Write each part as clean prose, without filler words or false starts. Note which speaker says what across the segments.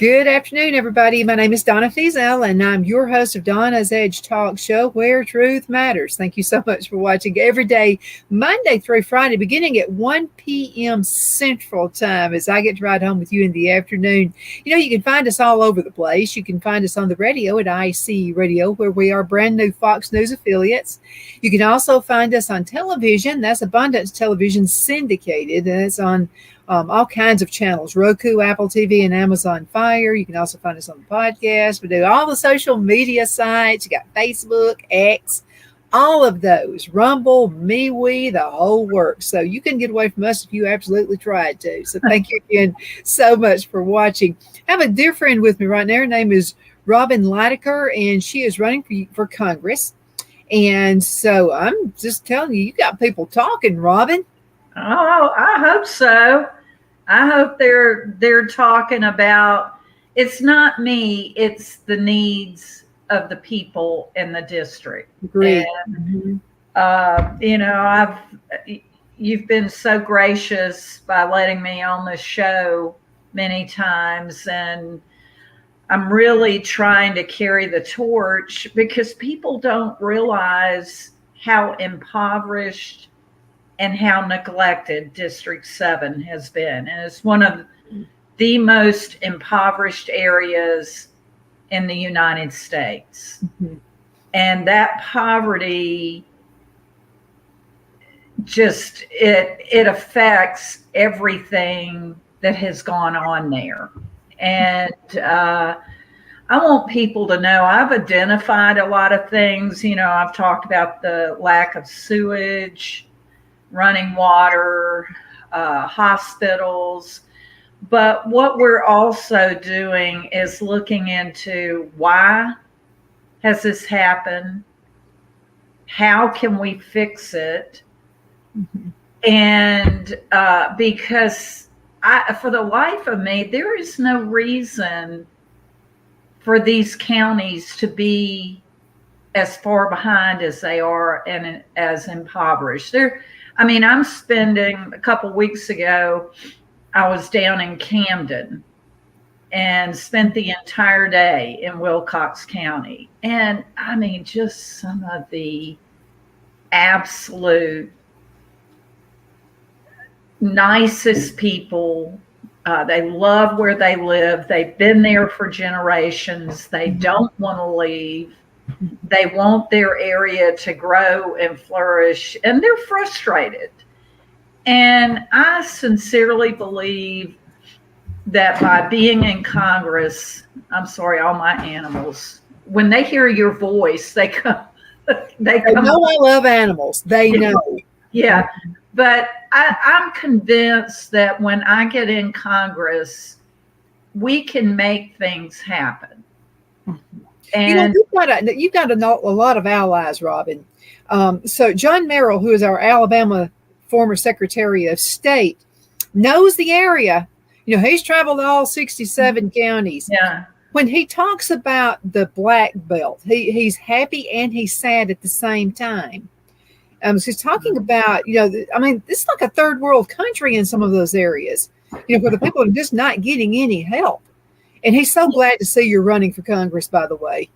Speaker 1: Good afternoon, everybody. My name is Donna Feazell, and I'm your host of Donna's Edge Talk Show, where truth matters. Thank you so much for watching every day, Monday through Friday, beginning at 1 p.m. Central Time, as I get to ride home with you in the afternoon. You can find us all over the place. You can find us on the radio at IC Radio, where we are brand new Fox News affiliates. You can also find us on television. That's Abundance Television syndicated, and it's on all kinds of channels: Roku, Apple TV, and Amazon Fire. You can also find us on the podcast. We do all the social media sites. You got Facebook, X, all of those, Rumble, MeWe, the whole works. So you can get away from us if you absolutely tried to. So thank you again so much for watching. I have a dear friend with me right now. Her name is Robin Litaker, and she is running for Congress. And so I'm just telling you, you got people talking, Robin.
Speaker 2: Oh, I hope so. I hope they're talking about, it's not me, it's the needs of the people in the district.
Speaker 1: Agreed.
Speaker 2: And, you've been so gracious by letting me on the show many times, and I'm really trying to carry the torch because people don't realize how impoverished and how neglected District 7 has been. And it's one of the most impoverished areas in the United States. Mm-hmm. And that poverty just, it affects everything that has gone on there. And I want people to know I've identified a lot of things. I've talked about the lack of sewage, running water, hospitals. But what we're also doing is looking into why has this happened? How can we fix it? Mm-hmm. And because for the life of me, there is no reason for these counties to be as far behind as they are and as impoverished. I'm spending, a couple weeks ago, I was down in Camden and spent the entire day in Wilcox County. And just some of the absolute nicest people. They love where they live. They've been there for generations. They don't want to leave. They want their area to grow and flourish, and they're frustrated. And I sincerely believe that by being in Congress, I'm sorry, all my animals, when they hear your voice, they come. They
Speaker 1: know I love animals. They know.
Speaker 2: Yeah. But I'm convinced that when I get in Congress, we can make things happen. And
Speaker 1: you've got a lot of allies, Robin. So John Merrill, who is our Alabama former Secretary of State, knows the area. He's traveled all 67 counties.
Speaker 2: Yeah.
Speaker 1: When he talks about the Black Belt, he's happy and he's sad at the same time. So he's talking about, this is like a third world country in some of those areas, where the people are just not getting any help. And he's so glad to see you're running for Congress, by the way.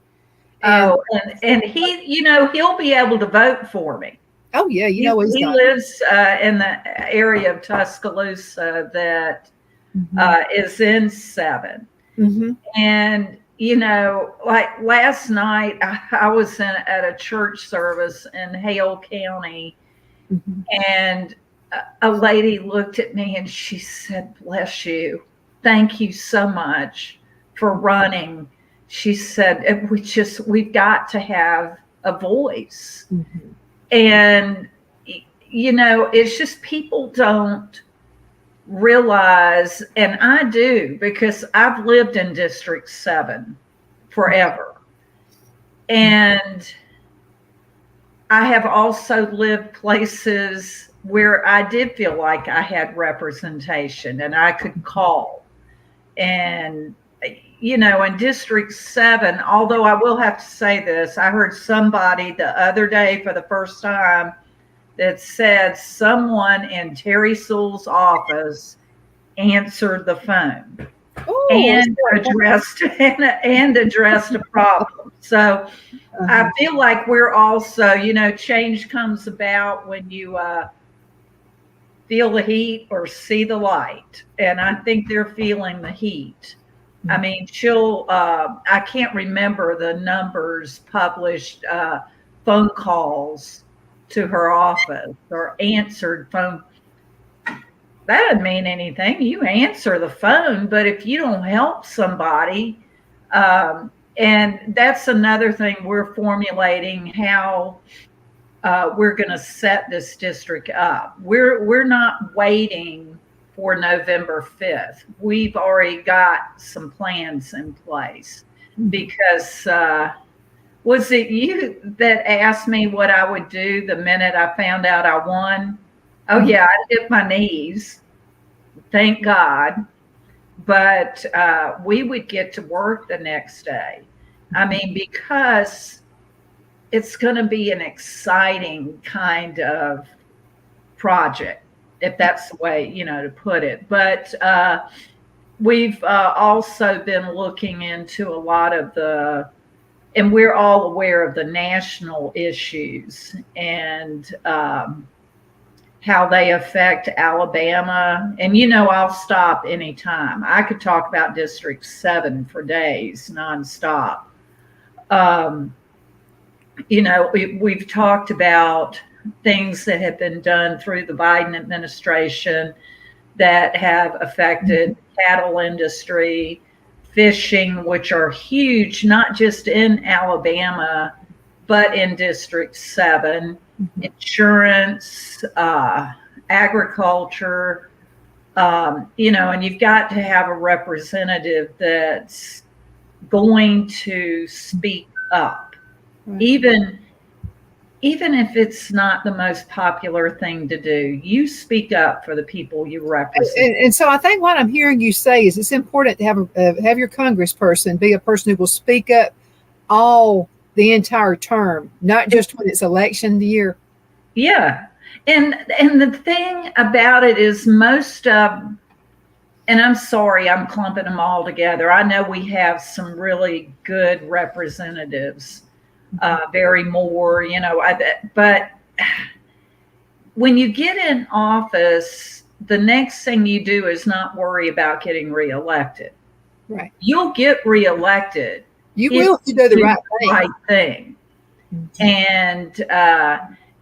Speaker 2: And he, he'll be able to vote for me.
Speaker 1: Oh, yeah.
Speaker 2: He lives in the area of Tuscaloosa that is in 7. Mm-hmm. And, like last night, I was at a church service in Hale County, and a lady looked at me and she said, "Bless you. Thank you so much for running." She said, we've got to have a voice. Mm-hmm. And, it's just people don't realize, and I do, because I've lived in District 7 forever. And I have also lived places where I did feel like I had representation and I could call. And, in District 7, although I will have to say this, I heard somebody the other day for the first time that said someone in Terry Sewell's office answered the phone.
Speaker 1: Oh,
Speaker 2: and addressed and addressed a problem. So I feel like we're also, change comes about when you feel the heat or see the light. And I think they're feeling the heat. I mean, I can't remember the numbers published, phone calls to her office or answered phone. That doesn't mean anything. You answer the phone, but if you don't help somebody, and that's another thing we're formulating how we're going to set this district up. We're not waiting for November 5th. We've already got some plans in place because was it you that asked me what I would do the minute I found out I won? Oh yeah, I hit my knees. Thank God. But we would get to work the next day. I mean, because it's going to be an exciting kind of project, if that's the way, to put it. But we've also been looking into a lot of and we're all aware of the national issues and how they affect Alabama. And, I'll stop anytime. I could talk about District 7 for days nonstop. We've talked about things that have been done through the Biden administration that have affected the cattle industry, fishing, which are huge, not just in Alabama, but in District 7, insurance, agriculture, and you've got to have a representative that's going to speak up. Right. Even if it's not the most popular thing to do, you speak up for the people you represent.
Speaker 1: And so I think what I'm hearing you say is it's important to have your congressperson be a person who will speak up the entire term, not just when it's election year.
Speaker 2: Yeah. And the thing about it is and I'm sorry, I'm clumping them all together. I know we have some really good representatives. Barry Moore, but when you get in office, the next thing you do is not worry about getting reelected.
Speaker 1: Right.
Speaker 2: You'll get reelected.
Speaker 1: You will if you do the right
Speaker 2: thing. And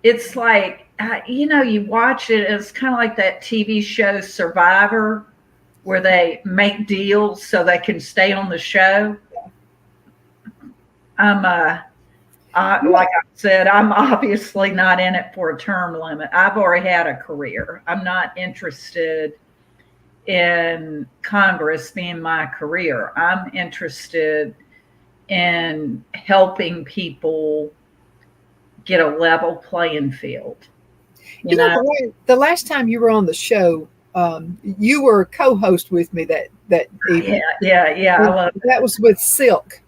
Speaker 2: it's like, you watch it, it's kind of like that TV show Survivor, where they make deals so they can stay on the show. Like I said, I'm obviously not in it for a term limit. I've already had a career. I'm not interested in Congress being my career. I'm interested in helping people get a level playing field.
Speaker 1: The last time you were on the show, you were a co-host with me that evening.
Speaker 2: Yeah. I love
Speaker 1: that was with Silk.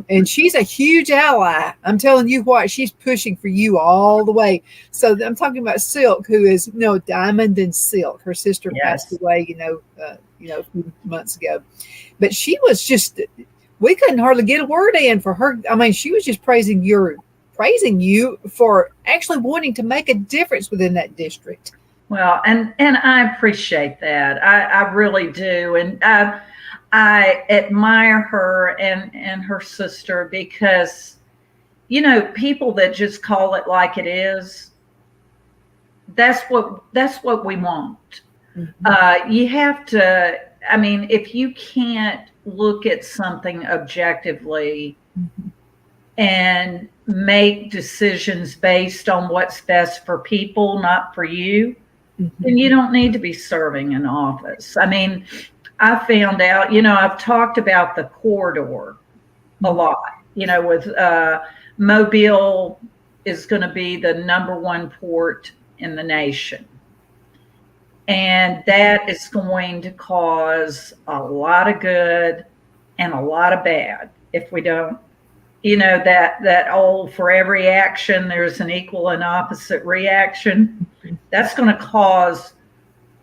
Speaker 1: And she's a huge ally. I'm telling you what, she's pushing for you all the way. So I'm talking about Silk, who is, Diamond and Silk. Her sister passed away, a few months ago. But she was we couldn't hardly get a word in for her. I mean, she was just praising you for actually wanting to make a difference within that district.
Speaker 2: Well, and I appreciate that. I really do. And I admire her and her sister because, people that just call it like it is, that's what we want. Mm-hmm. You have to, if you can't look at something objectively and make decisions based on what's best for people, not for you, then you don't need to be serving in office. I found out, I've talked about the corridor a lot, with Mobile is going to be the #1 port in the nation. And that is going to cause a lot of good and a lot of bad if we don't, that old for every action, there's an equal and opposite reaction. That's going to cause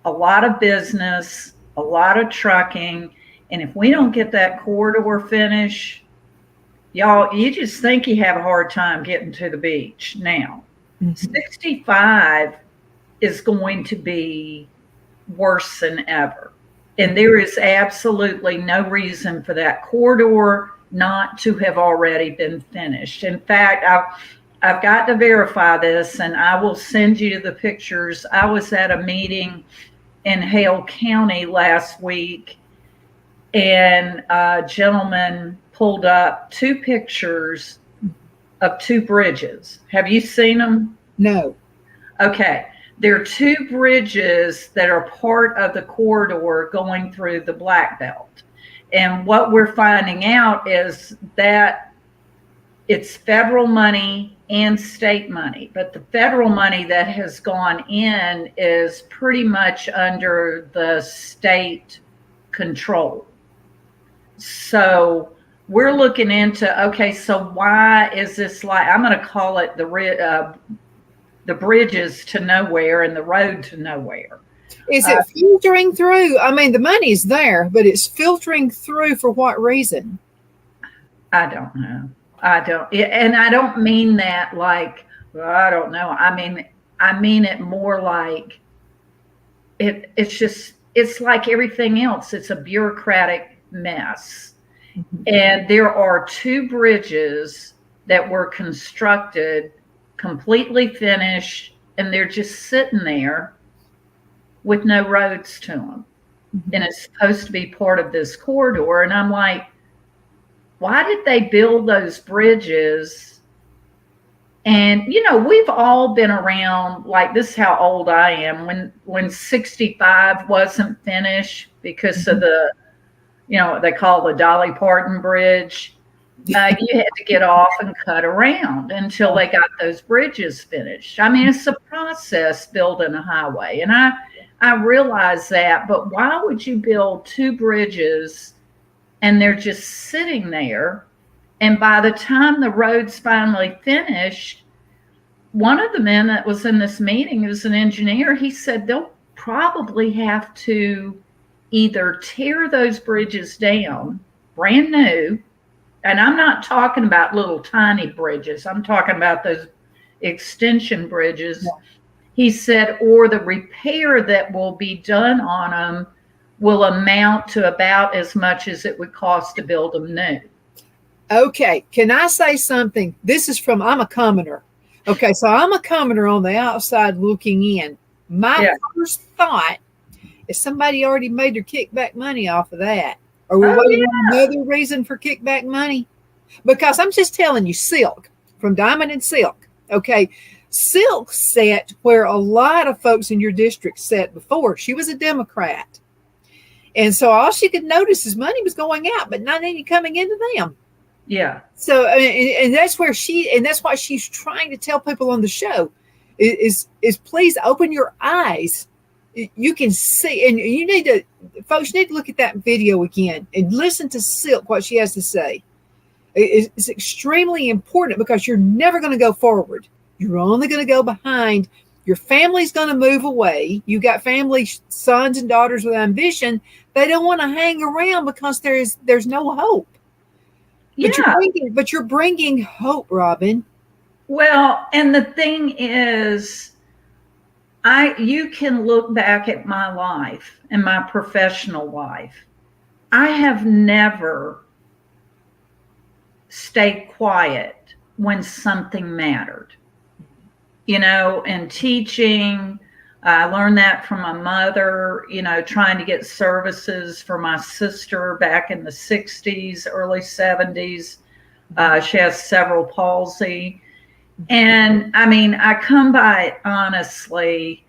Speaker 2: a lot of business, a lot of trucking, And if we don't get that corridor finished, y'all, you just think you have a hard time getting to the beach. Now, 65 is going to be worse than ever. And there is absolutely no reason for that corridor not to have already been finished. In fact, I've got to verify this, and I will send you the pictures. I was at a meeting in Hale County last week, and a gentleman pulled up 2 pictures of 2 bridges. Have you seen them?
Speaker 1: No.
Speaker 2: Okay. There are 2 bridges that are part of the corridor going through the Black Belt. And what we're finding out is that it's federal money and state money. But the federal money that has gone in is pretty much under the state control. So we're looking into, okay, so why is this like, I'm going to call it the bridges to nowhere and the road to nowhere.
Speaker 1: Is it filtering through? I mean, the money's there, but it's filtering through for what reason?
Speaker 2: I don't know. And I don't mean that like, well, I don't know. I mean it more like it's like everything else. It's a bureaucratic mess. Mm-hmm. And there are 2 bridges that were constructed, completely finished, and they're just sitting there with no roads to them. Mm-hmm. And it's supposed to be part of this corridor. And I'm like, why did they build those bridges? And, we've all been around, like, this is how old I am, when 65 wasn't finished because mm-hmm. of the, what they call the Dolly Parton Bridge. You had to get off and cut around until they got those bridges finished. I mean, it's a process building a highway. And I realize that, but why would you build 2 bridges and they're just sitting there? And by the time the road's finally finished, one of the men that was in this meeting, who's an engineer, he said they'll probably have to either tear those bridges down, brand new. And I'm not talking about little tiny bridges. I'm talking about those extension bridges. Yeah. He said, or the repair that will be done on them will amount to about as much as it would cost to build them new.
Speaker 1: Okay. Can I say something? I'm a commoner. Okay. So I'm a commoner on the outside looking in. My first thought is somebody already made their kickback money off of that. Are we waiting on another reason for kickback money? Because I'm just telling you, Silk, from Diamond and Silk, okay, Silk sat where a lot of folks in your district sat before. She was a Democrat. And so all she could notice is money was going out, but not any coming into them.
Speaker 2: Yeah.
Speaker 1: So, and that's where that's what she's trying to tell people on the show is please open your eyes. You can see, and folks need to look at that video again and listen to Silk, what she has to say. It's extremely important because you're never going to go forward. You're only going to go behind. Your family's going to move away. You got family, sons and daughters with ambition. They don't want to hang around because there's no hope.
Speaker 2: Yeah.
Speaker 1: But you're bringing hope, Robin.
Speaker 2: Well, and the thing is, you can look back at my life and my professional life. I have never stayed quiet when something mattered. In teaching, I learned that from my mother, trying to get services for my sister back in the 60s, early 70s. She has cerebral palsy. And I come by it honestly,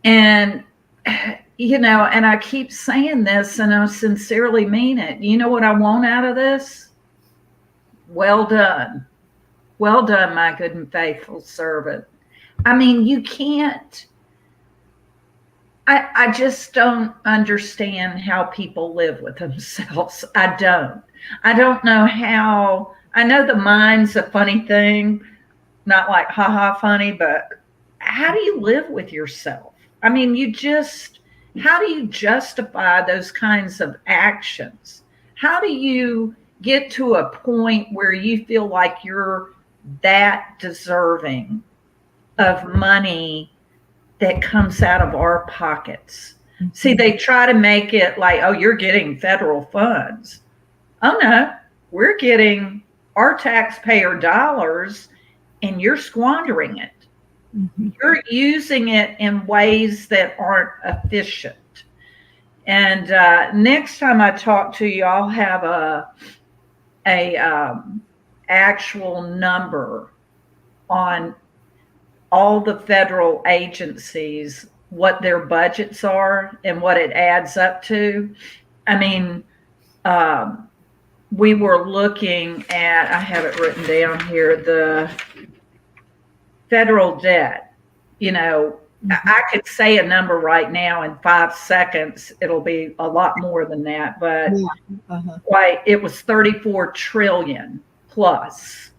Speaker 2: and, and I keep saying this and I sincerely mean it. You know what I want out of this? Well done. Well done, my good and faithful servant. You can't, I just don't understand how people live with themselves. I don't know how. I know the mind's a funny thing. Not like ha funny, but how do you live with yourself? How do you justify those kinds of actions? How do you get to a point where you feel like you're that deserving of money that comes out of our pockets? See, they try to make it like, oh, you're getting federal funds. Oh, no, we're getting our taxpayer dollars and you're squandering it. You're using it in ways that aren't efficient. And next time I talk to you, I'll have a actual number on all the federal agencies, what their budgets are and what it adds up to. I mean, we were looking at, I have it written down here, the federal debt. You know, I could say a number right now in 5 seconds. It'll be a lot more than that, but like it was 34 trillion plus.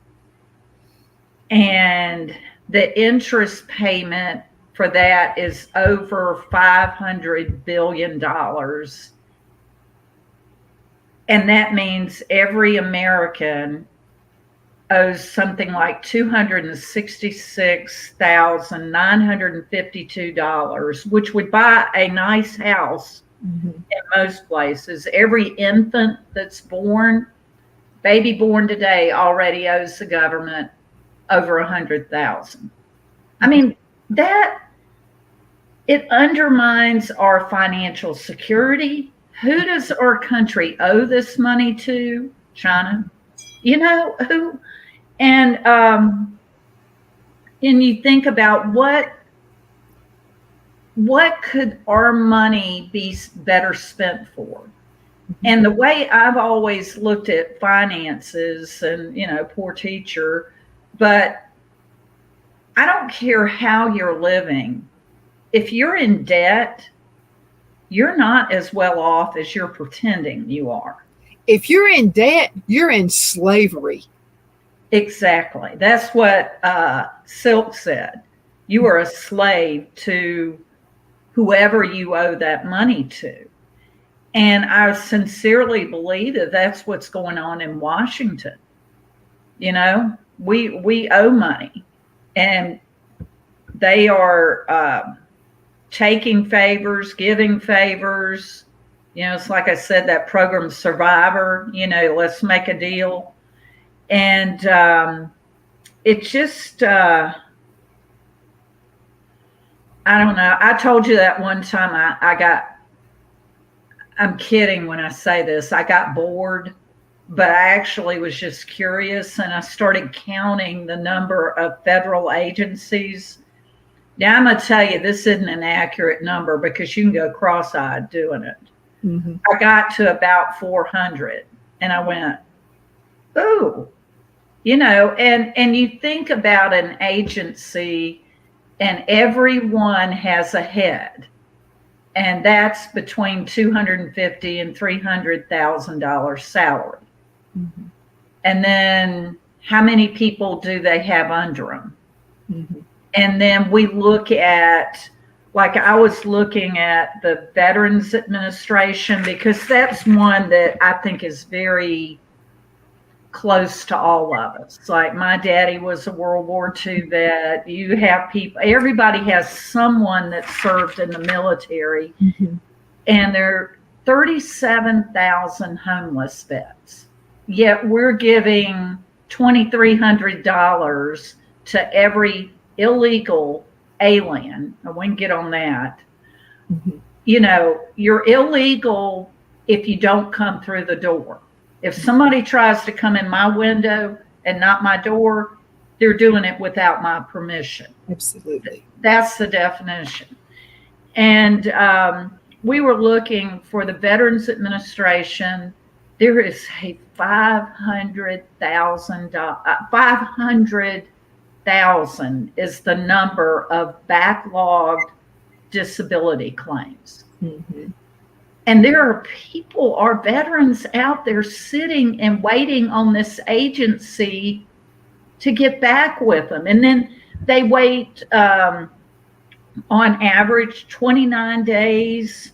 Speaker 2: And the interest payment for that is over $500 billion. And that means every American owes something like $266,952, which would buy a nice house in most places. Every infant that's born, baby born today, already owes the government over $100,000. I mean, that it undermines our financial security. Who does our country owe this money to? China. You know who? And you think about what could our money be better spent for? And the way I've always looked at finances, and you know, poor teacher, but I don't care how you're living. If you're in debt, you're not as well off as you're pretending you are.
Speaker 1: If you're in debt, you're in slavery.
Speaker 2: Exactly. That's what Silk said. You are a slave to whoever you owe that money to. And I sincerely believe that that's what's going on in Washington. You know, we owe money, and they are taking favors, giving favors. You know, it's like I said, that program Survivor, you know, let's make a deal. And it just, I don't know. I told you that one time I'm kidding when I say this, I got bored, but I actually was just curious, and I started counting the number of federal agencies. Now, I'm going to tell you, this isn't an accurate number because you can go cross-eyed doing it. I got to about 400, and I went, ooh. You know, and you think about an agency, and everyone has a head, and that's between $250,000 and $300,000 salary. And then how many people do they have under them? And then we look at, like I was looking at the Veterans Administration, because that's one that I think is very close to all of us. Like my daddy was a World War II vet. You have people, everybody has someone that served in the military. And there are 37,000 homeless vets. Yet we're giving $2,300 to every illegal alien. And we can get on that. You know, you're illegal if you don't come through the door. If somebody tries to come in my window and not my door, they're doing it without my permission.
Speaker 1: Absolutely.
Speaker 2: That's the definition. And we were looking for the Veterans Administration. There is a 500,000 is the number of backlogged disability claims. And there are people, our veterans out there sitting and waiting on this agency to get back with them. And then they wait on average 29 days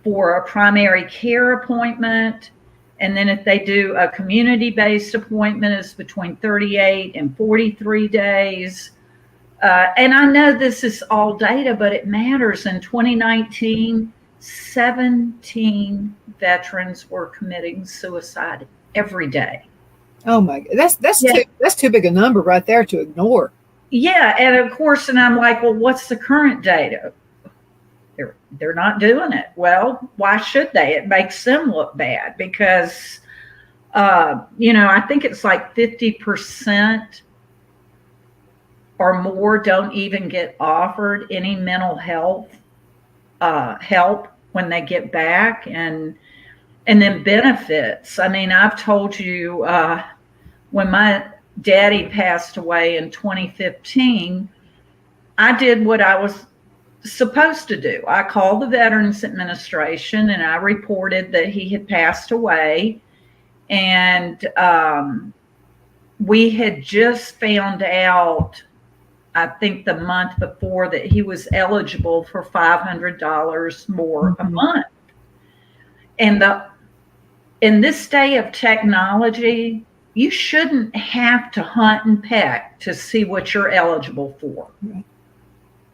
Speaker 2: for a primary care appointment. And then if they do a community-based appointment, it's between 38 and 43 days. And I know this is all data, but it matters. In 2019, 17 veterans were committing suicide every day.
Speaker 1: Oh my God, that's too big a number right there to ignore.
Speaker 2: Yeah, and of course, and I'm like, well, what's the current data? They're not doing it. Well, why should they? It makes them look bad because, I think it's like 50% or more don't even get offered any mental health help when they get back, and then benefits. I mean, I've told you when my daddy passed away in 2015, I did what I was supposed to do. I called the Veterans Administration and I reported that he had passed away. And we had just found out, I think the month before, that he was eligible for $500 more a month. And in this day of technology, you shouldn't have to hunt and peck to see what you're eligible for. Right.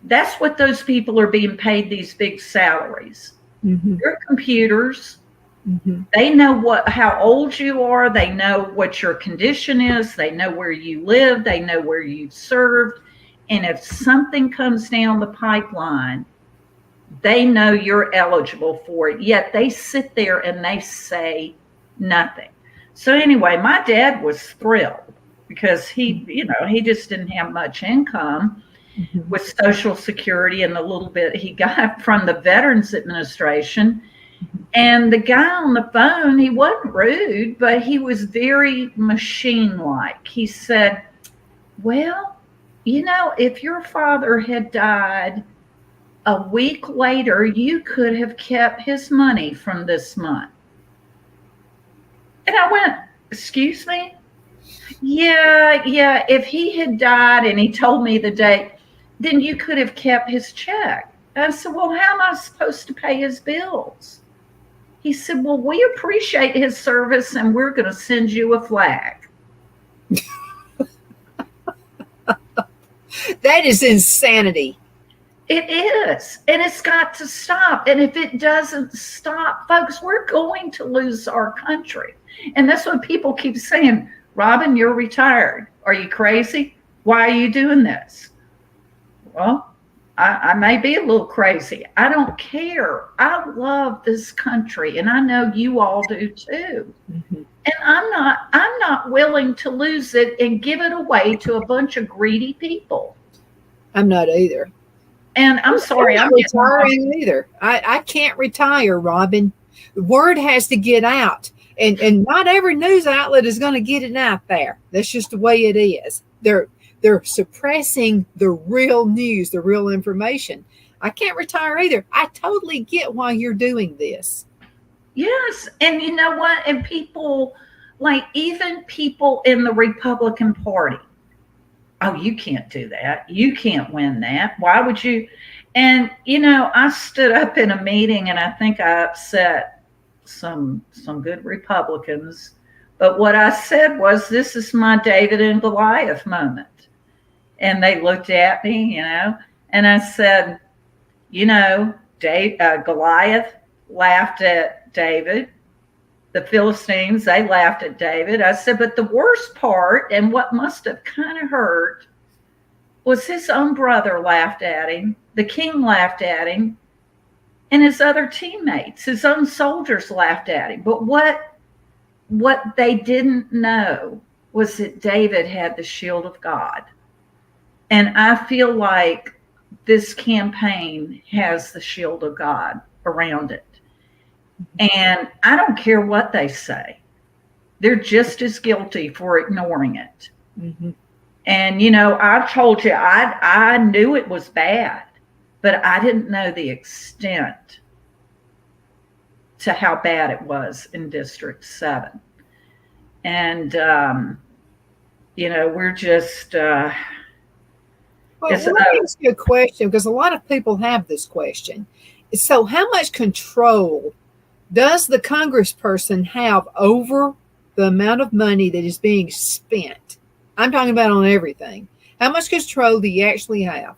Speaker 2: That's what those people are being paid, these big salaries. They're computers. They know how old you are. They know what your condition is. They know where you live. They know where you've served. And if something comes down the pipeline, they know you're eligible for it. Yet they sit there and they say nothing. So anyway, my dad was thrilled because he just didn't have much income with Social Security and the little bit he got from the Veterans Administration. And the guy on the phone, he wasn't rude, but he was very machine-like. He said, well, if your father had died a week later, you could have kept his money from this month. And I went, excuse me? Yeah. If he had died and he told me the date, then you could have kept his check. And I said, well, how am I supposed to pay his bills? He said, well, we appreciate his service and we're going to send you a flag.
Speaker 1: That is insanity.
Speaker 2: It is. And it's got to stop. And if it doesn't stop, folks, we're going to lose our country. And that's what people keep saying. Robin, you're retired. Are you crazy? Why are you doing this? Well, I may be a little crazy. I don't care. I love this country, and I know you all do too. And I'm not willing to lose it and give it away to a bunch of greedy people.
Speaker 1: I'm not either.
Speaker 2: And I'm sorry,
Speaker 1: I'm not retiring either. I can't retire, Robin. The word has to get out. And not every news outlet is going to get it out there. That's just the way it is. They're suppressing the real news, the real information. I can't retire either. I totally get why you're doing this.
Speaker 2: Yes. And you know what? And people, like even people in the Republican Party, oh, you can't do that. You can't win that. Why would you? And, I stood up in a meeting and I think I upset some good Republicans. But what I said was, this is my David and Goliath moment. And they looked at me, and I said, Goliath laughed at David. The Philistines, they laughed at David. I said, but the worst part, and what must have kind of hurt, was his own brother laughed at him. The king laughed at him. And his other teammates, his own soldiers laughed at him. But what they didn't know was that David had the shield of God. And I feel like this campaign has the shield of God around it. And I don't care what they say. They're just as guilty for ignoring it. And, I told you, I knew it was bad, but I didn't know the extent to how bad it was in District 7. And, we're just...
Speaker 1: Well, let me ask you a question because a lot of people have this question. So, how much control does the congressperson have over the amount of money that is being spent? I'm talking about on everything. How much control do you actually have?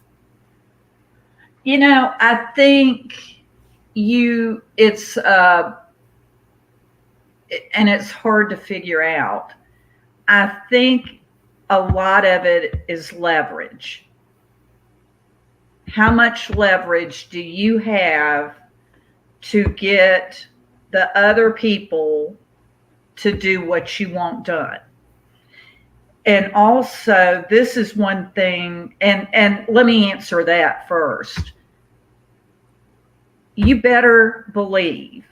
Speaker 2: I think it's and it's hard to figure out. I think a lot of it is leverage. How much leverage do you have to get the other people to do what you want done? And also, this is one thing, and let me answer that first. You better believe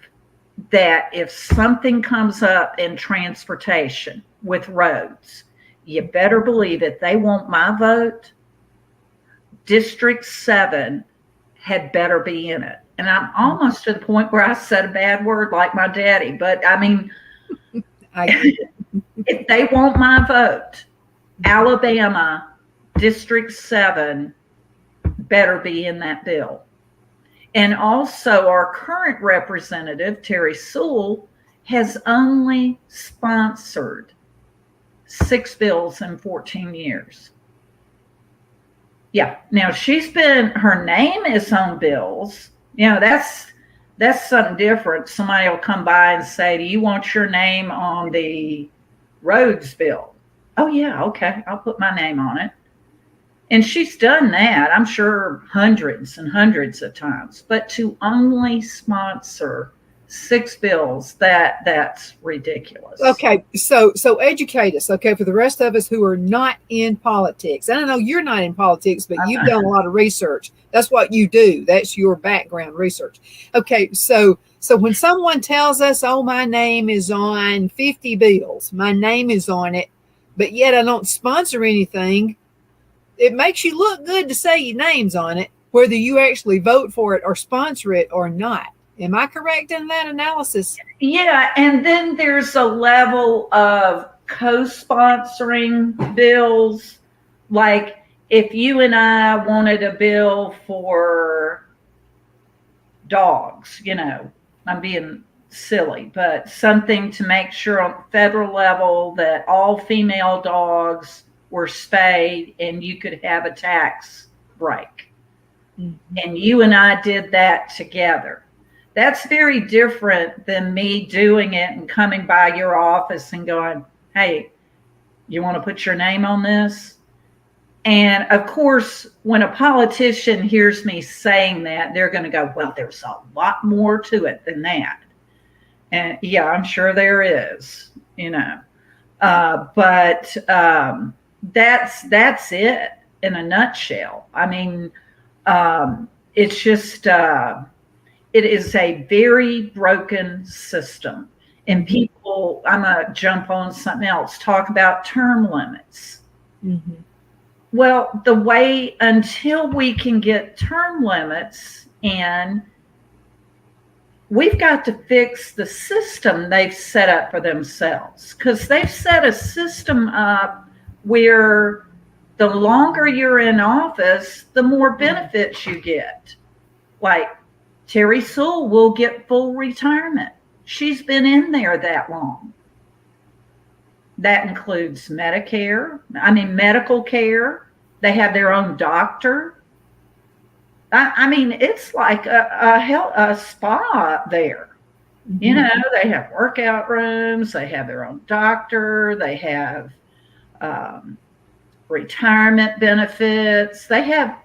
Speaker 2: that if something comes up in transportation with roads, you better believe if they want my vote, District 7 had better be in it. And I'm almost to the point where I said a bad word like my daddy. But I mean, if they want my vote, Alabama, District 7 better be in that bill. And also, our current representative, Terry Sewell, has only sponsored 6 bills in 14 years. Yeah. Now, her name is on bills. That's something different. Somebody will come by and say, do you want your name on the roads bill? Oh, yeah. Okay. I'll put my name on it. And she's done that, I'm sure, hundreds and hundreds of times. But to only sponsor 6 bills, that's ridiculous.
Speaker 1: Okay, so educate us, okay, for the rest of us who are not in politics. I don't know you're not in politics, but you've done a lot of research. That's what you do. That's your background, research. Okay, so when someone tells us, oh, my name is on 50 bills, my name is on it, but yet I don't sponsor anything, it makes you look good to say your name's on it, whether you actually vote for it or sponsor it or not. Am I correct in that analysis?
Speaker 2: Yeah, and then there's a level of co-sponsoring bills. Like if you and I wanted a bill for dogs, I'm being silly, but something to make sure on federal level that all female dogs were spayed and you could have a tax break. Mm-hmm. And you and I did that together. That's very different than me doing it and coming by your office and going, hey, you want to put your name on this? And of course, when a politician hears me saying that, they're going to go, well, there's a lot more to it than that. And yeah, I'm sure there is, but that's it in a nutshell. I mean, it's just, it is a very broken system. And people, I'm going to jump on something else, talk about term limits. Mm-hmm. Well, until we can get term limits in, we've got to fix the system they've set up for themselves, because they've set a system up where the longer you're in office, the more benefits you get. Like Terry Sewell will get full retirement. She's been in there that long. That includes medical care. They have their own doctor. I mean, it's like a spa there. Mm-hmm. They have workout rooms. They have their own doctor. They have retirement benefits. They have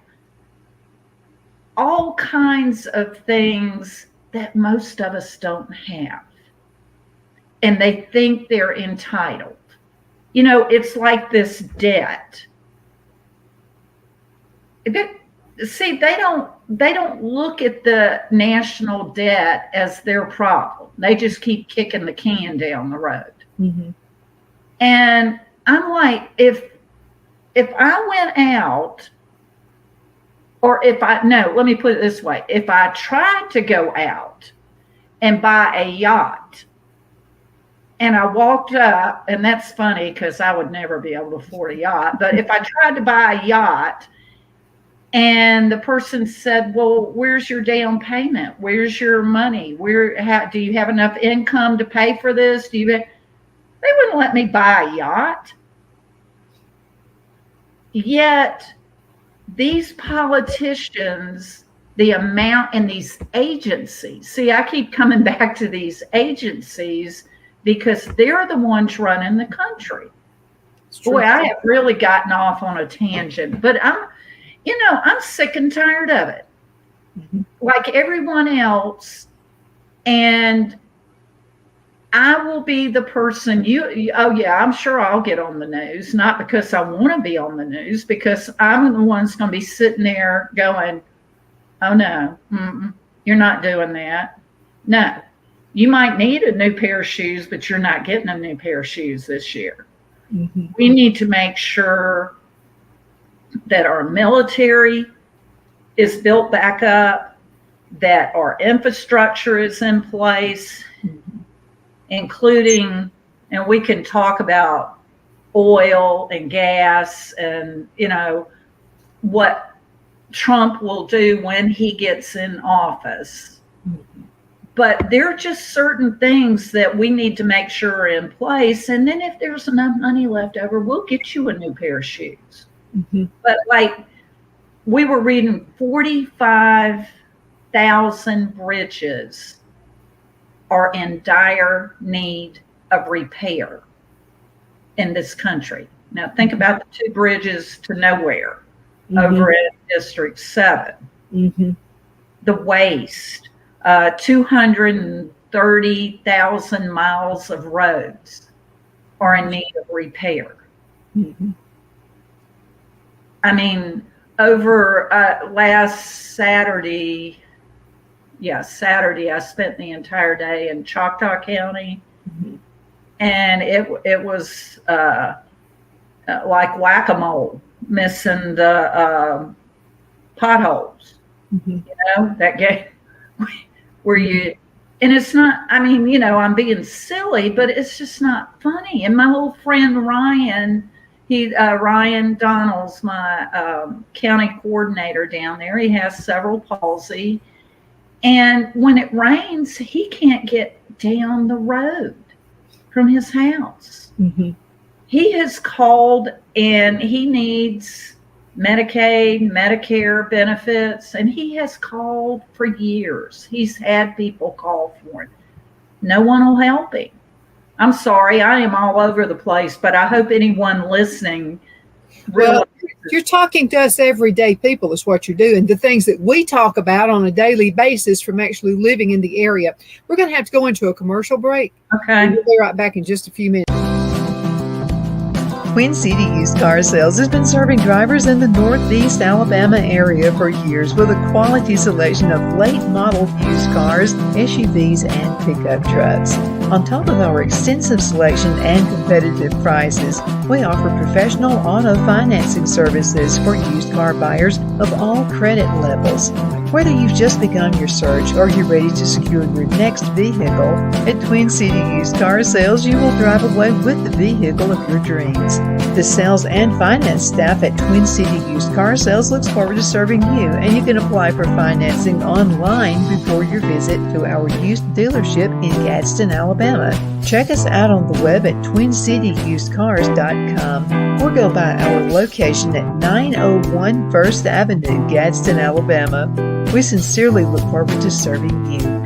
Speaker 2: all kinds of things that most of us don't have. And they think they're entitled. It's like this debt. See, they don't look at the national debt as their problem. They just keep kicking the can down the road. Mm-hmm. And I'm like, if I went out, or let me put it this way. If I tried to go out and buy a yacht, and I walked up, and that's funny because I would never be able to afford a yacht, but if I tried to buy a yacht And the person said, well, where's your down payment? Where's your money? Do you have enough income to pay for this? They wouldn't let me buy a yacht. Yet these politicians, the amount in these agencies, see, I keep coming back to these agencies because they're the ones running the country. Boy, I have really gotten off on a tangent, but I'm sick and tired of it. Mm-hmm. Like everyone else. And I will be the person oh yeah, I'm sure I'll get on the news, not because I want to be on the news, because I'm the one that's going to be sitting there going, oh no, you're not doing that. No, you might need a new pair of shoes, but you're not getting a new pair of shoes this year. Mm-hmm. We need to make sure that our military is built back up, that our infrastructure is in place, including, and we can talk about oil and gas and, what Trump will do when he gets in office. Mm-hmm. But there are just certain things that we need to make sure are in place. And then if there's enough money left over, we'll get you a new pair of shoes. Mm-hmm. But like we were reading 45,000 bridges are in dire need of repair in this country. Now think about the 2 bridges to nowhere over in District 7. Mm-hmm. The waste, 230,000 miles of roads are in need of repair. Mm-hmm. I mean, over last Saturday, I spent the entire day in Choctaw County, mm-hmm. and it was like whack-a-mole, missing the potholes. Mm-hmm. That game where you, and it's not, I mean, I'm being silly, but it's just not funny. And my old friend Ryan, Ryan Donald's my county coordinator down there. He has cerebral palsy. And when it rains, he can't get down the road from his house. Mm-hmm. He has called and he needs Medicaid, Medicare benefits, and he has called for years. He's had people call for him. No one will help him. I'm sorry, I am all over the place, but I hope anyone listening realizes.
Speaker 1: Well, you're talking to us everyday people is what you're doing. The things that we talk about on a daily basis from actually living in the area. We're going to have to go into a commercial break.
Speaker 2: Okay.
Speaker 1: We'll be right back in just a few minutes.
Speaker 3: Twin City Used Car Sales has been serving drivers in the Northeast Alabama area for years with a quality selection of late model used cars, SUVs, and pickup trucks. On top of our extensive selection and competitive prices, we offer professional auto financing services for used car buyers of all credit levels. Whether you've just begun your search or you're ready to secure your next vehicle, at Twin City Used Car Sales, you will drive away with the vehicle of your dreams. The sales and finance staff at Twin City Used Car Sales looks forward to serving you, and you can apply for financing online before your visit to our used dealership in Gadsden, Alabama. Check us out on the web at twincityusedcars.com or go by our location at 901 First Avenue, Gadsden, Alabama. We sincerely look forward to serving you.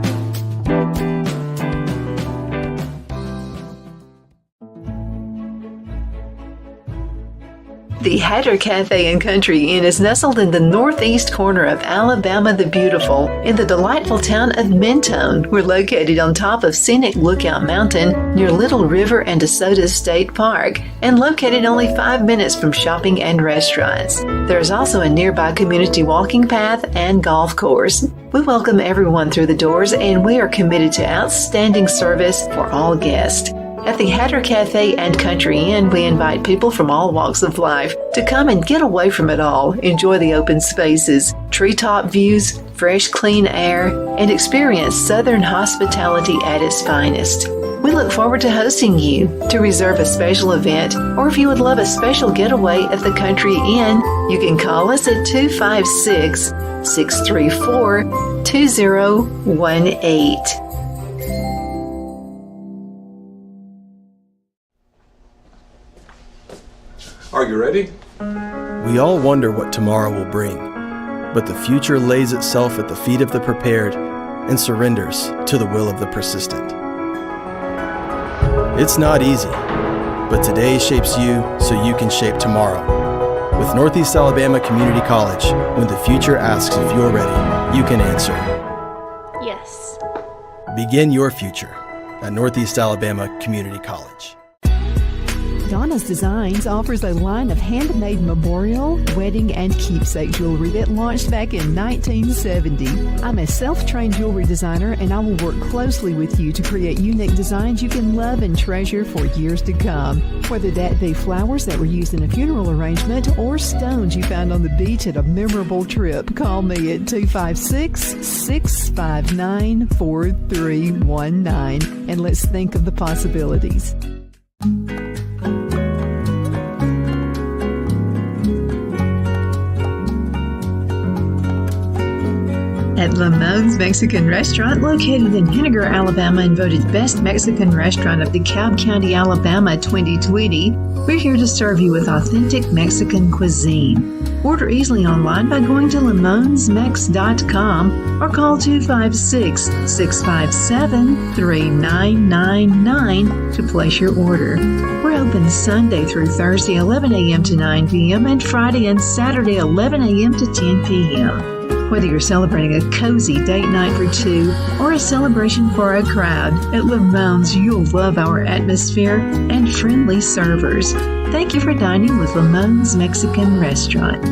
Speaker 3: The Hatter Cafe and Country Inn is nestled in the northeast corner of Alabama the Beautiful in the delightful town of Mentone. We're located on top of scenic Lookout Mountain near Little River and DeSoto State Park and located only 5 minutes from shopping and restaurants. There is also a nearby community walking path and golf course. We welcome everyone through the doors and we are committed to outstanding service for all guests. At the Hatter Cafe and Country Inn, we invite people from all walks of life to come and get away from it all, enjoy the open spaces, treetop views, fresh, clean air, and experience Southern hospitality at its finest. We We look forward to hosting you. To reserve a special event, or if you would love a special getaway at the Country Inn, you can call us at 256-634-2018.
Speaker 4: Are you ready?
Speaker 5: We all wonder what tomorrow will bring, but the future lays itself at the feet of the prepared and surrenders to the will of the persistent. It's not easy, but today shapes you so you can shape tomorrow. With Northeast Alabama Community College, when the future asks if you're ready, you can answer
Speaker 6: yes.
Speaker 5: Begin your future at Northeast Alabama Community College.
Speaker 3: Donna's Designs offers a line of handmade memorial, wedding, and keepsake jewelry that launched back in 1970. I'm a self-trained jewelry designer, and I will work closely with you to create unique designs you can love and treasure for years to come. Whether that be flowers that were used in a funeral arrangement or stones you found on the beach at a memorable trip, call me at 256-659-4319, and let's think of the possibilities. At Lamone's Mexican Restaurant, located in Henniger, Alabama, and voted Best Mexican Restaurant of DeKalb County, Alabama 2020, we're here to serve you with authentic Mexican cuisine. Order easily online by going to lamonsmex.com or call 256-657-3999 to place your order. We're open Sunday through Thursday, 11 a.m. to 9 p.m. and Friday and Saturday, 11 a.m. to 10 p.m. Whether you're celebrating a cozy date night for two or a celebration for a crowd, at Lamone's you'll love our atmosphere and friendly servers. Thank you for dining with Lamone's Mexican Restaurant.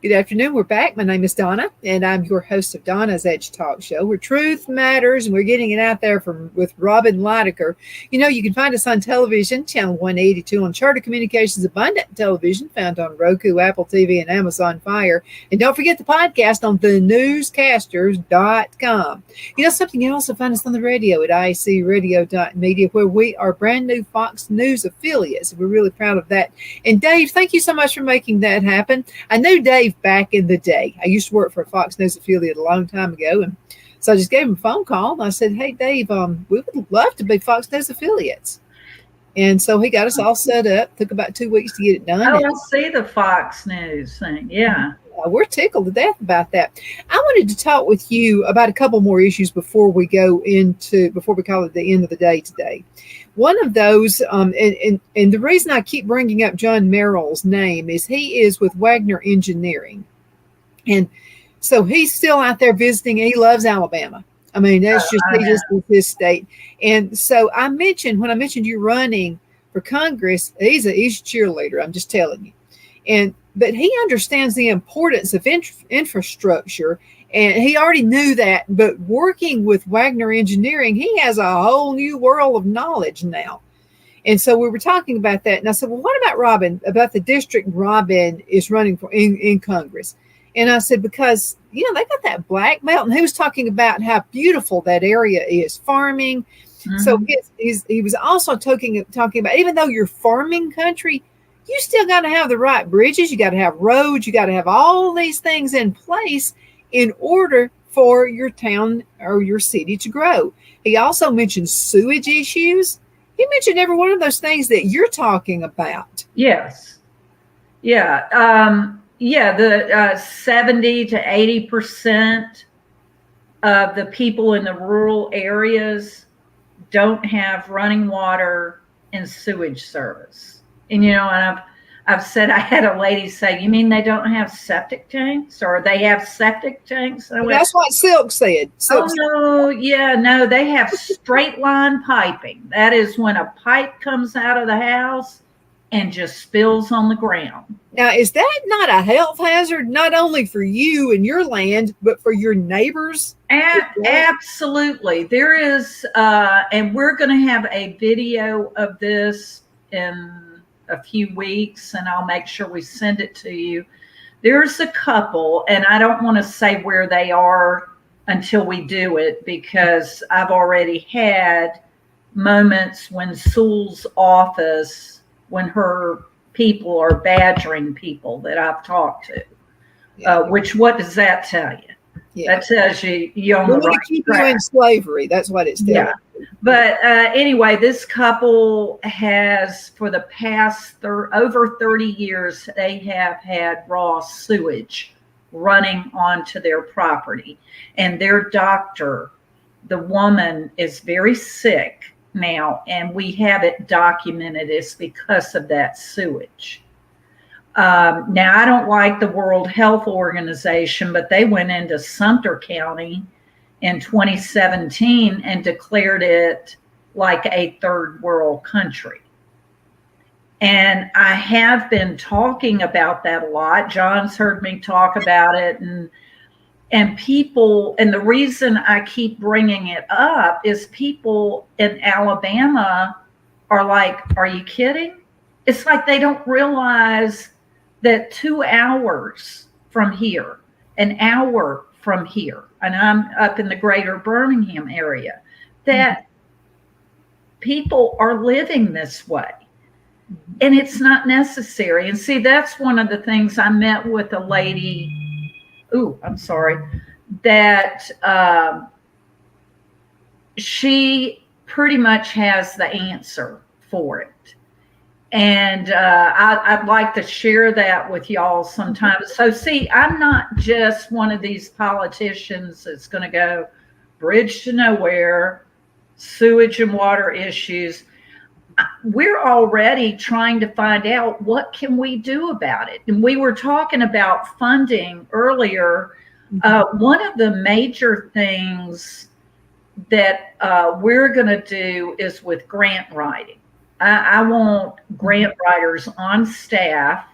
Speaker 1: Good afternoon. We're back. My name is Donna, and I'm your host of Donna's Edge Talk Show, where truth matters, and we're getting it out there with Robin Litaker. You know, you can find us on television, channel 182 on Charter Communications Abundant Television, found on Roku, Apple TV, and Amazon Fire. And don't forget the podcast on thenewscasters.com. You know something, you can also find us on the radio at iacradio.media, where we are brand new Fox News affiliates. We're really proud of that. And Dave, thank you so much for making that happen. I knew Dave back in the day. I used to work for a Fox News affiliate a long time ago, and so I just gave him a phone call and I said, "Hey Dave, we would love to be Fox News affiliates." And so he got us all set up. Took about 2 weeks to get it done.
Speaker 2: Oh, I see the Fox News thing. Yeah.
Speaker 1: We're tickled to death about that. I wanted to talk with you about a couple more issues before we call it the end of the day today. One of those, and the reason I keep bringing up John Merrill's name is he is with Wagner Engineering. And so he's still out there visiting. He loves Alabama. I mean, that's just his state. And so when I mentioned you running for Congress, he's a cheerleader. I'm just telling you. But he understands the importance of infrastructure, and he already knew that. But working with Wagner Engineering, he has a whole new world of knowledge now. And so we were talking about that, and I said, "Well, what about Robin? About the district Robin is running for in Congress?" And I said, "Because they got that black belt," and he was talking about how beautiful that area is, farming. Mm-hmm. So he was also talking about, even though you're farming country, you still got to have the right bridges. You got to have roads. You got to have all these things in place in order for your town or your city to grow. He also mentioned sewage issues. He mentioned every one of those things that you're talking about.
Speaker 2: Yes. Yeah. The 70 to 80% of the people in the rural areas don't have running water and sewage service. And, and I've said, I had a lady say, "You mean they don't have septic tanks, or they have septic tanks?"
Speaker 1: That's what Silk said.
Speaker 2: No, they have straight line piping. That is when a pipe comes out of the house and just spills on the ground.
Speaker 1: Now, is that not a health hazard, not only for you and your land, but for your neighbors?
Speaker 2: Absolutely. There is, and we're going to have a video of this in a few weeks, and I'll make sure we send it to you. There's a couple, and I don't want to say where they are until we do it, because I've already had moments when Sewell's office, when her people are badgering people that I've talked to. Which, what does that tell you? Yeah. That tells you on the right
Speaker 1: keep
Speaker 2: track.
Speaker 1: you in slavery. That's what it's telling.
Speaker 2: Yeah. But anyway, this couple has, for the past over 30 years, they have had raw sewage running onto their property. And their doctor, the woman, is very sick now, and we have it documented. It's because of that sewage. Now, I don't like the World Health Organization, but they went into Sumter County in 2017 and declared it like a third world country. And I have been talking about that a lot. John's heard me talk about it, and people, and the reason I keep bringing it up is people in Alabama are like, are you kidding? It's like they don't realize that 2 hours from here, an hour from here, and I'm up in the greater Birmingham area, that people are living this way. And it's not necessary. And see, that's one of the things. I met with a lady, that she pretty much has the answer for it. And I'd like to share that with y'all sometime. So see, I'm not just one of these politicians that's going to go bridge to nowhere, sewage and water issues. We're already trying to find out what can we do about it. And we were talking about funding earlier. One of the major things that we're going to do is with grant writing. I want grant writers on staff,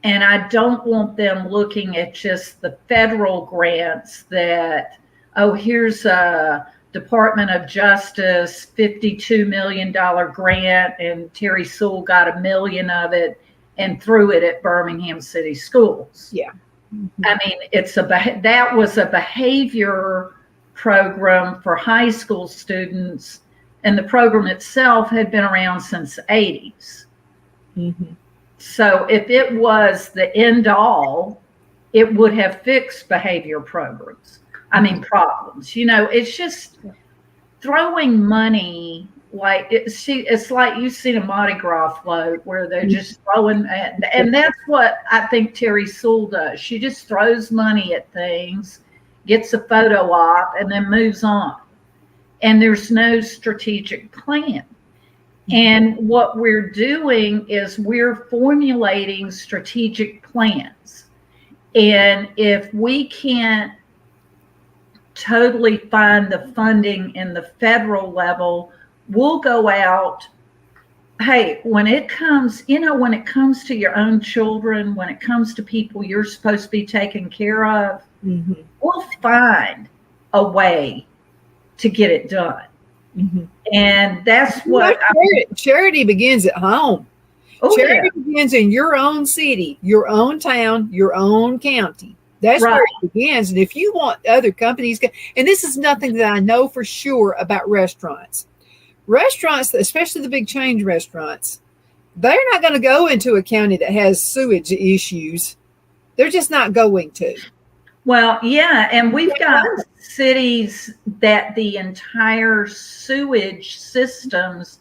Speaker 2: and I don't want them looking at just the federal grants that, here's a Department of Justice $52 million grant, and Terry Sewell got $1 million of it and threw it at Birmingham City Schools.
Speaker 1: Yeah.
Speaker 2: I mean, that was a behavior program for high school students, and the program itself had been around since the 80s. So if it was the end all, it would have fixed behavior programs. I mean, problems. It's just throwing money. Like it's like you've seen a Mardi Gras float where they're just throwing, and that's what I think Terry Sewell does. She just throws money at things, gets a photo op, and then moves on. And there's no strategic plan. And what we're doing is we're formulating strategic plans. And if we can't totally find the funding in the federal level, we'll go out. Hey, when it comes to your own children, when it comes to people you're supposed to be taking care of, we'll find a way to get it done. And that's what
Speaker 1: charity begins at home. Charity begins in your own city, your own town, your own county. That's where it begins. And if you want other companies, and this is nothing that I know for sure about restaurants, especially the big chain restaurants, they're not going to go into a county that has sewage issues. They're just not going to.
Speaker 2: Well, yeah, and we've got cities that the entire sewage systems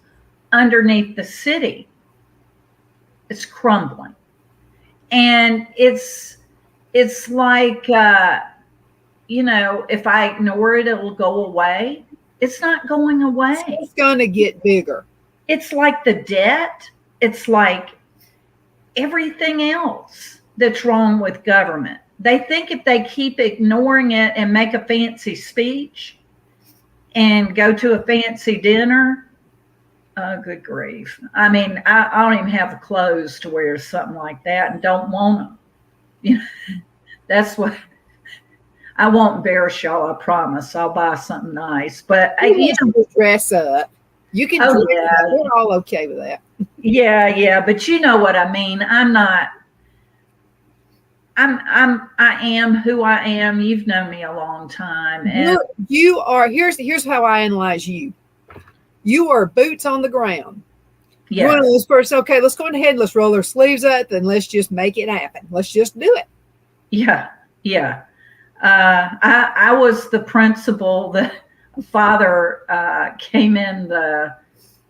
Speaker 2: underneath the city is crumbling. And it's like, if I ignore it, it'll go away. It's not going away.
Speaker 1: It's going to get bigger.
Speaker 2: It's like the debt. It's like everything else that's wrong with government. They think if they keep ignoring it and make a fancy speech and go to a fancy dinner, oh, good grief. I mean, I don't even have the clothes to wear something like that and don't want them. That's what I won't embarrass y'all. I promise. I'll buy something nice. But
Speaker 1: you can dress up. You can. We're all okay with that.
Speaker 2: Yeah, but you know what I mean. I am who I am. You've known me a long time. And
Speaker 1: You are, here's how I analyze you. You are boots on the ground. You're one of
Speaker 2: yes,
Speaker 1: those persons, okay, let's go ahead, let's roll our sleeves up, and let's just make it happen. Let's just do it.
Speaker 2: yeah. I was the principal. The father came in the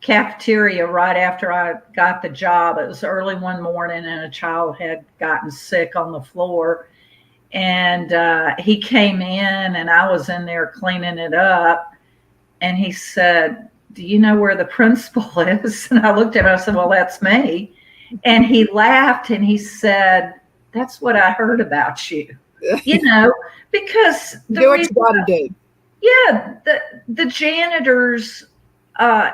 Speaker 2: cafeteria right after I got the job. It was early one morning, and a child had gotten sick on the floor. And he came in, and I was in there cleaning it up. And he said, "Do you know where the principal is?" And I looked at him. I said, "Well, that's me." And he laughed and he said, "That's what I heard about you." You know, because
Speaker 1: Do what you got to do.
Speaker 2: yeah, the janitors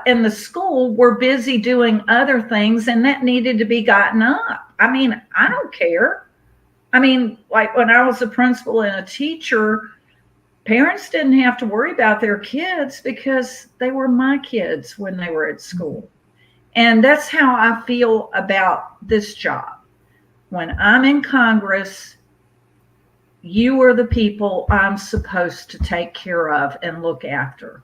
Speaker 2: in the school were busy doing other things, and that needed to be gotten up. I mean, I don't care. I mean, like when I was a principal and a teacher, parents didn't have to worry about their kids because they were my kids when they were at school. And that's how I feel about this job. When I'm in Congress, you are the people I'm supposed to take care of and look after.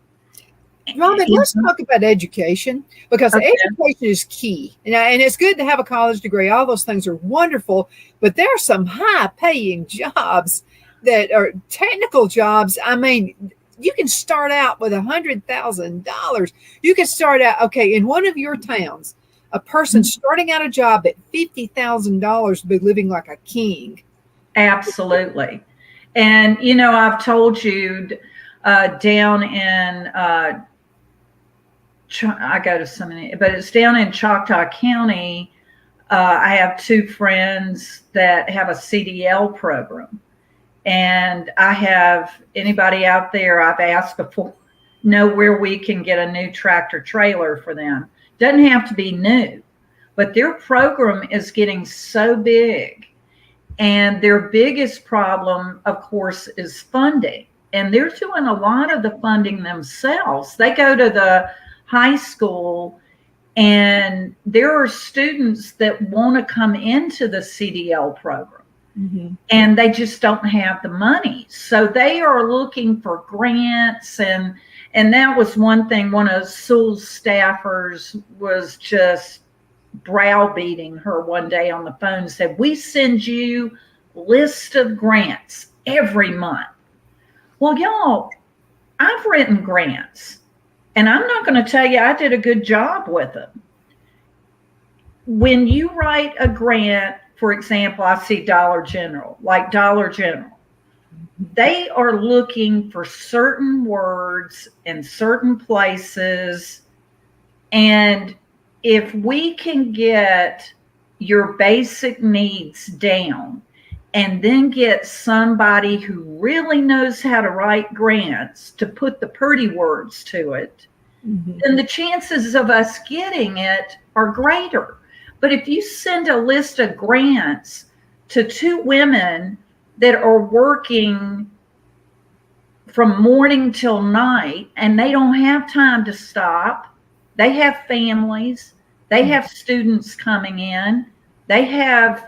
Speaker 1: Robin, let's talk about education, because
Speaker 2: Okay.
Speaker 1: education is key. And it's good to have a college degree. All those things are wonderful, but there are some high paying jobs that are technical jobs. I mean, you can start out with $100,000. You can start out, okay, in one of your towns, a person starting out a job at $50,000 would be living like a king.
Speaker 2: Absolutely. And, you know, I've told you down in, I go to so many, but it's down in Choctaw County. I have two friends that have a CDL program. And I have anybody out there I've asked before know where we can get a new tractor trailer for them. Doesn't have to be new, but their program is getting so big. And their biggest problem, of course, is funding. And they're doing a lot of the funding themselves. They go to the high school, and there are students that want to come into the CDL program. Mm-hmm. And they just don't have the money. So they are looking for grants. And that was one thing. One of Sewell's staffers was just browbeating her one day on the phone and said, "We send you list of grants every month." Well, y'all, I've written grants, and I'm not going to tell you I did a good job with them. When you write a grant, for example, I see Dollar General, they are looking for certain words in certain places. And if we can get your basic needs down and then get somebody who really knows how to write grants to put the pretty words to it, then the chances of us getting it are greater. But if you send a list of grants to two women that are working from morning till night and they don't have time to stop, they have families, they have students coming in, they have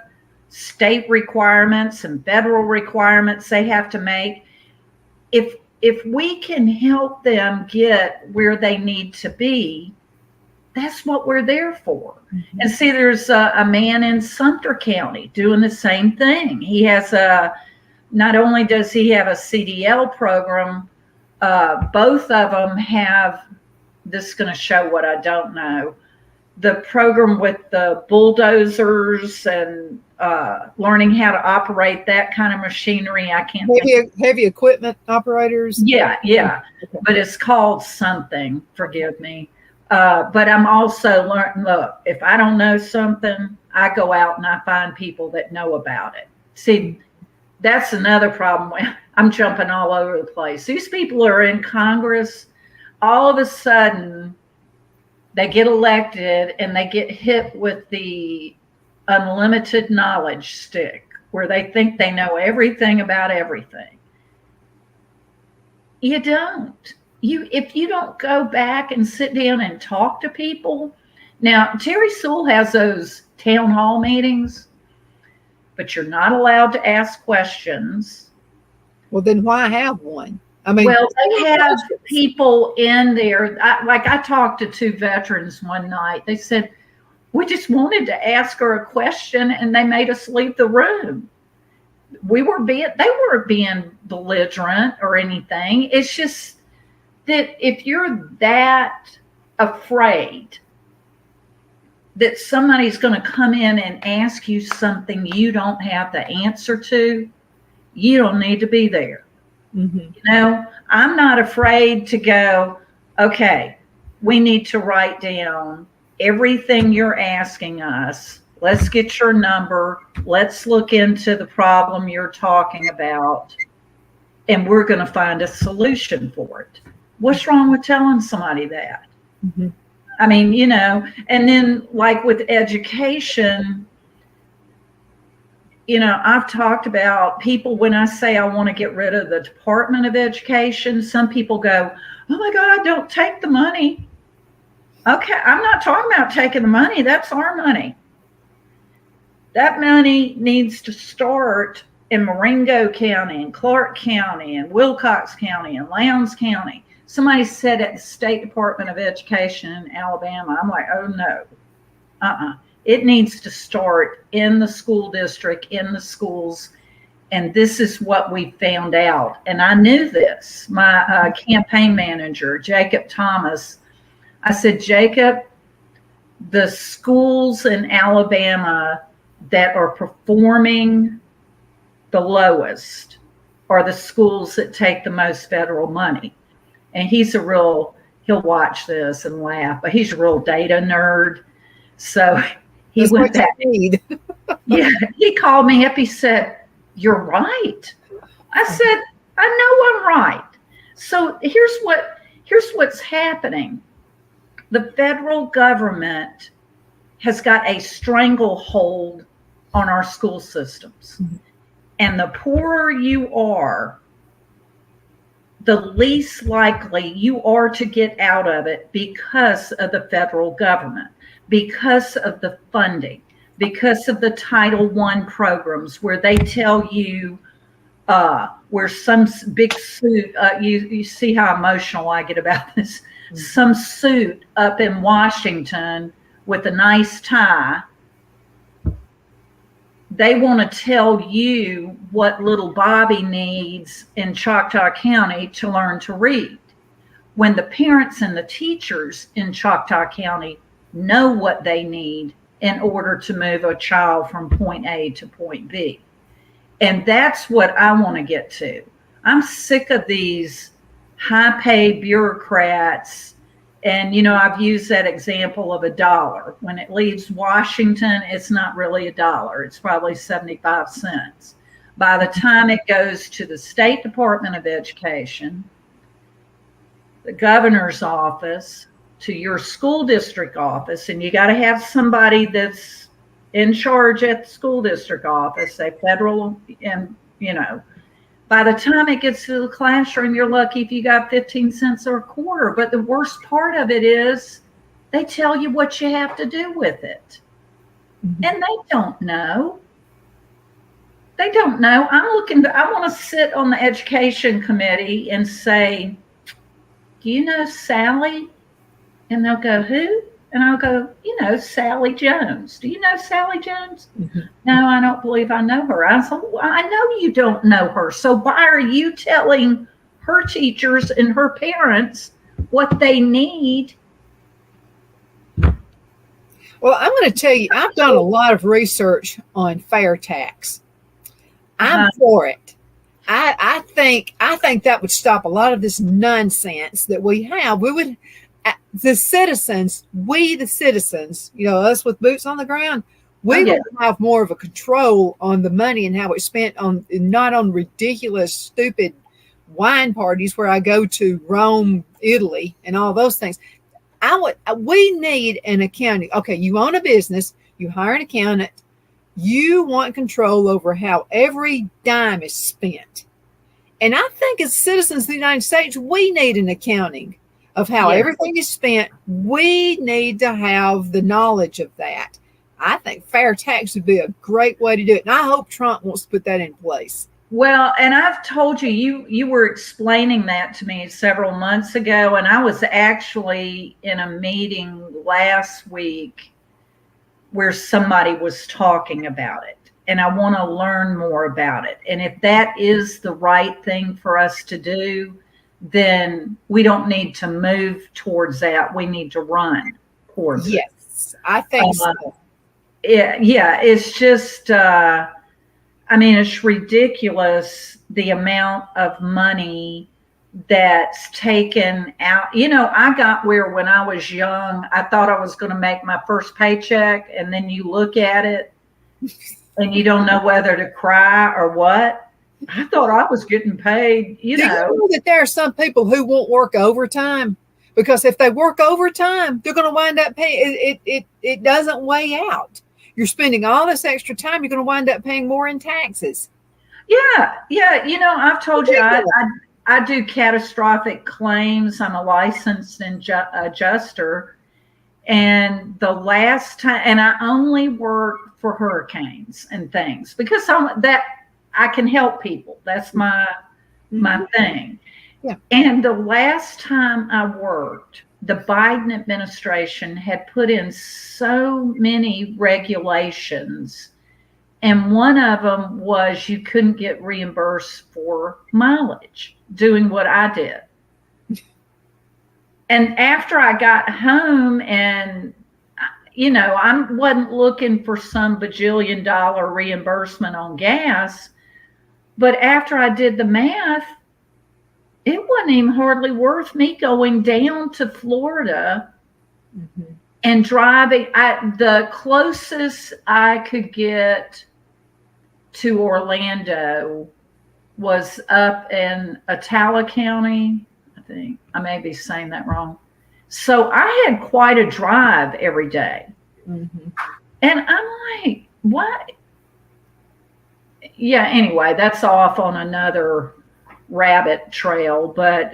Speaker 2: state requirements and federal requirements they have to make. If we can help them get where they need to be, that's what we're there for. Mm-hmm. And see, there's a man in Sumter County doing the same thing. He has not only does he have a CDL program, both of them have, this is going to show what I don't know, the program with the bulldozers and learning how to operate that kind of machinery. I can't
Speaker 1: heavy equipment operators.
Speaker 2: Yeah. Okay. But it's called something, forgive me. But I'm also learning, look, if I don't know something, I go out and I find people that know about it. See, that's another problem. I'm jumping all over the place. These people are in Congress. All of a sudden, they get elected and they get hit with the unlimited knowledge stick where they think they know everything about everything. You don't. If you don't go back and sit down and talk to people, Now, Terry Sewell has those town hall meetings, but you're not allowed to ask questions.
Speaker 1: Well, then why have one? I mean,
Speaker 2: well, they have people in there. I talked to 2 veterans one night. They said, we just wanted to ask her a question and they made us leave the room. They weren't being belligerent or anything. It's just that if you're that afraid that somebody's going to come in and ask you something you don't have the answer to, you don't need to be there.
Speaker 1: Mm-hmm.
Speaker 2: You know, I'm not afraid to go, okay, we need to write down everything you're asking us. Let's get your number. Let's look into the problem you're talking about, and we're going to find a solution for it. What's wrong with telling somebody that?
Speaker 1: Mm-hmm.
Speaker 2: I mean, you know, and then like with education, you know, I've talked about people, when I say I want to get rid of the Department of Education, some people go, oh my God, don't take the money. Okay, I'm not talking about taking the money. That's our money. That money needs to start in Marengo County and Clark County and Wilcox County and Lowndes County. Somebody said at the State Department of Education in Alabama, I'm like, oh no, It needs to start in the school district, in the schools. And this is what we found out. And I knew this. My campaign manager, Jacob Thomas, I said, Jacob, the schools in Alabama that are performing the lowest are the schools that take the most federal money. And he'll watch this and laugh, but he's a real data nerd. So he
Speaker 1: That's
Speaker 2: went back. Yeah, he called me up. He said, you're right. I said, I know I'm right. So here's what's happening. The federal government has got a stranglehold on our school systems. Mm-hmm. And the poorer you are, the least likely you are to get out of it because of the federal government, because of the funding, because of the Title I programs where they tell you where some big suit, you see how emotional I get about this, mm-hmm. Some suit up in Washington with a nice tie, they want to tell you what little Bobby needs in Choctaw County to learn to read, when the parents and the teachers in Choctaw County know what they need in order to move a child from point A to point B. And that's what I want to get to. I'm sick of these high-paid bureaucrats. And, you know, I've used that example of $1. When it leaves Washington, it's not really $1. It's probably 75 cents. By the time it goes to the State Department of Education, the governor's office, to your school district office, and you got to have somebody that's in charge at the school district office, say federal, and, you know, by the time it gets to the classroom, you're lucky if you got 15 cents or a quarter. But the worst part of it is they tell you what you have to do with it. Mm-hmm. And they don't know. They don't know. I want to sit on the education committee and say, do you know Sally? And they'll go, who? And I'll go, you know, Sally Jones. Do you know Sally Jones? Mm-hmm. No, I don't believe I know her. I said, well, I know you don't know her. So why are you telling her teachers and her parents what they need?
Speaker 1: Well, I'm going to tell you, I've done a lot of research on fair tax. I'm for it. I think that would stop a lot of this nonsense that we have. We would... the citizens, you know, us with boots on the ground, we would have more of a control on the money and how it's spent on, not on ridiculous, stupid wine parties where I go to Rome, Italy, and all those things. We need an accounting. Okay, you own a business, you hire an accountant, you want control over how every dime is spent. And I think as citizens of the United States, we need an accounting. of how
Speaker 2: Yes.
Speaker 1: everything is spent. We need to have the knowledge of that. I think fair tax would be a great way to do it. And I hope Trump wants to put that in place.
Speaker 2: Well, and I've told you, you were explaining that to me several months ago, and I was actually in a meeting last week where somebody was talking about it, and I want to learn more about it. And if that is the right thing for us to do, then we don't need to move towards that. We need to run towards it.
Speaker 1: Yes, I think so.
Speaker 2: Yeah, it's just, I mean, it's ridiculous the amount of money that's taken out. You know, I got where when I was young, I thought I was going to make my first paycheck, and then you look at it and you don't know whether to cry or what. I thought I was getting paid,
Speaker 1: Do you know that there are some people who won't work overtime? Because if they work overtime, they're going to wind up paying it doesn't weigh out. You're spending all this extra time, you're going to wind up paying more in taxes.
Speaker 2: Yeah. You know, I've told you I do catastrophic claims. I'm a licensed adjuster. And the last time, and I only work for hurricanes and things because I can help people. That's my thing.
Speaker 1: Yeah.
Speaker 2: And the last time I worked, the Biden administration had put in so many regulations, and one of them was you couldn't get reimbursed for mileage doing what I did. And after I got home, and you know, I wasn't looking for some bajillion-dollar reimbursement on gas, but after I did the math, it wasn't even hardly worth me going down to Florida and driving. The closest I could get to Orlando was up in Attala County. I think I may be saying that wrong. So I had quite a drive every day. And I'm like, what? Yeah, anyway, that's off on another rabbit trail. But,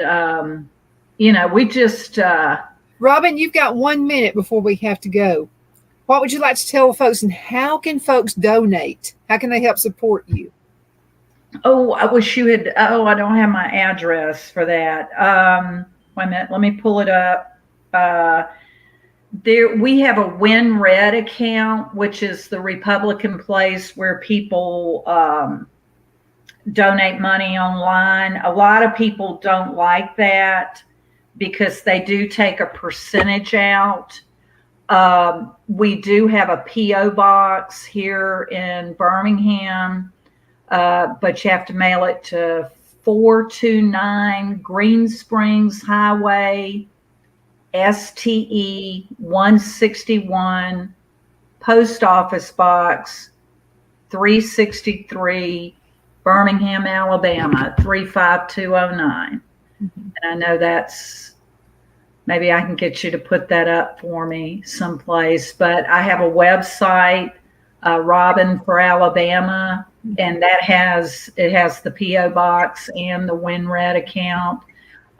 Speaker 2: you know, we just...
Speaker 1: Robin, you've got 1 minute before we have to go. What would you like to tell folks, and how can folks donate? How can they help support you?
Speaker 2: Oh, I wish you had... Oh, I don't have my address for that. Wait a minute. Let me pull it up. We have a WinRed account, which is the Republican place where people donate money online. A lot of people don't like that because they do take a percentage out. We do have a P.O. box here in Birmingham, but you have to mail it to 429 Green Springs Highway, STE 161, Post Office Box 363, Birmingham, Alabama 35209. And I know that's, maybe I can get you to put that up for me someplace, but I have a website, Robin for Alabama, and it has the P.O. box and the WinRed account.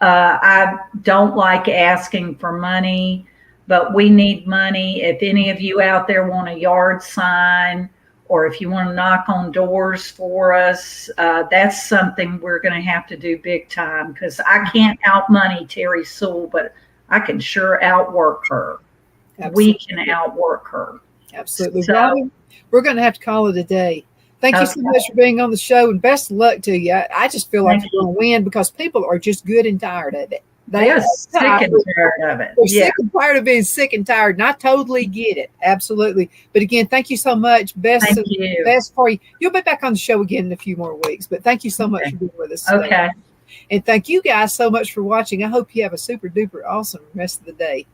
Speaker 2: I don't like asking for money, but we need money. If any of you out there want a yard sign, or if you want to knock on doors for us, that's something we're going to have to do big time, because I can't out money Terry Sewell, but I can sure outwork her. Absolutely. We can outwork her.
Speaker 1: Absolutely. So, Robin, we're going to have to call it a day. Thank you so much for being on the show, and best of luck to you. I just feel like you're going to win, because people are just good and tired of it.
Speaker 2: They are sick and tired of it.
Speaker 1: They're sick and tired of being sick and tired, and I totally get it. Absolutely. But again, thank you so much. Best for you. You'll be back on the show again in a few more weeks, but thank you so much for being with us today. And thank you guys so much for watching. I hope you have a super duper awesome rest of the day.